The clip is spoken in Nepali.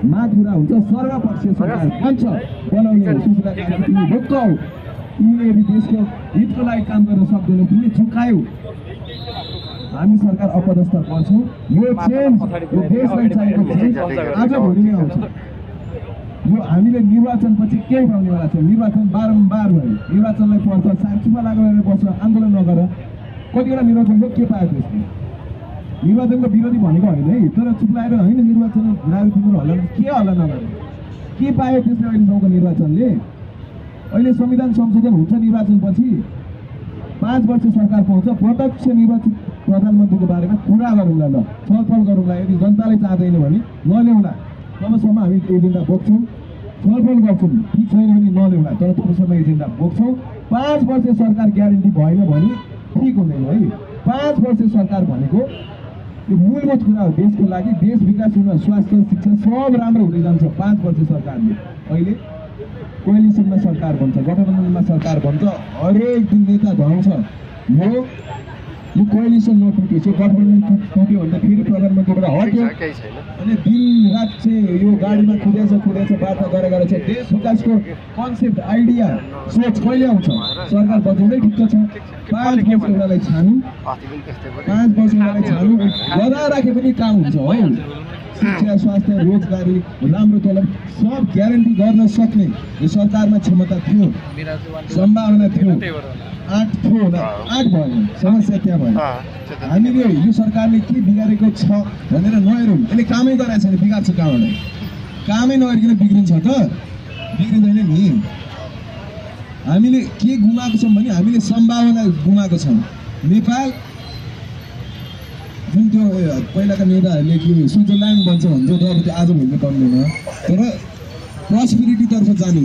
माग पुरा हुन्छ सर्वपक्षीय सरकार बन्छ बनाउने सूचना तिमी ढुक्क हौ। तिमीले यदि देशको हितको लागि काम गर्न सक्दैनौ तिमीले झुकायौ हामी सरकार अपदस्थ गर्छौँ। यो चेन्ज यो देशलाई चाहिएको चेन्ज आज भोलि नै आउँछ। यो हामीले निर्वाचनपछि केही पाउनेवाला छ। निर्वाचन बारम्बार भयो, निर्वाचनलाई पर्छ चुपा लागेर बस्छ आन्दोलन नगर। कतिवटा निर्वाचनको के पायो त्यसले? निर्वाचनको विरोधी भनेको होइन है, तर चुप्लाएर होइन निर्वाचन घुराएर तिम्रो हल्ला के हल्ला नगरे के पायो त्यसले? अहिलेसम्मको निर्वाचनले अहिले संविधान संशोधन हुन्छ निर्वाचनपछि 5 वर्ष सरकार पाउँछ। प्रत्यक्ष निर्वाचित प्रधानमन्त्रीको बारेमा कुरा गरौँला, ल छलफल गरौँला। यदि जनताले चाहँदैन भने नल्याउँला, तबसम्म हामी एजेन्डा बोक्छौँ, छलफल गर्छौँ। ठिक छैन भने नल्याउँला, तर तबसम्म एजेन्डा बोक्छौँ। 5 वर्ष सरकार ग्यारेन्टी भएन भने ठिक हुँदैन है। 5 वर्ष सरकार भनेको यो मूलभूत कुरा हो देशको लागि। देश विकास हुन स्वास्थ्य शिक्षा सब राम्रो हुँदै जान्छ 5 वर्ष सरकारले। अहिले कोएलिसनमा सरकार बन्छ, गठबन्धनमा सरकार बन्छ, हरेक दिन नेता धराउँछ। यो कोएलिसन नटुटेपछि गठबन्धन टुट्यो भन्दा फेरि प्रधानमन्त्रीबाट हट्यो अनि दिन रात चाहिँ यो गाडीमा कुदेछ वार्ता गरेर छ। देश विकासको कन्सेप्ट आइडिया सोच कहिले आउँछ? सरकार बजाउँदै ठिक छ। 5 वर्ष एउटालाई छानु, 5 वर्ष एउटालाई छानु गदा राखे पनि काम हुन्छ हो। शिक्षा स्वास्थ्य रोजगारी राम्रो तलब सब ग्यारेन्टी गर्न सक्ने यो सरकारमा क्षमता थियो, सम्भावना थियो। 8 थियो होला, 8 भयो, समस्या त्यहाँ भयो। हामीले यो सरकारले के बिगारेको छ भनेर नहेरौँ। यसले कामै गरेको छैन, बिगार्छ कहाँबाट? कामै नगरिकन बिग्रिन्छ त? बिग्रिँदैन नि। हामीले के गुमाएको छौँ भने हामीले सम्भावना गुमाएको छौँ। नेपाल जुन त्यो पहिलाका नेताहरूले कि स्विजरल्यान्ड बन्छ भन्थ्यो, तर आज भोलि बन्दैन, तर प्रस्पेरिटीतर्फ जाने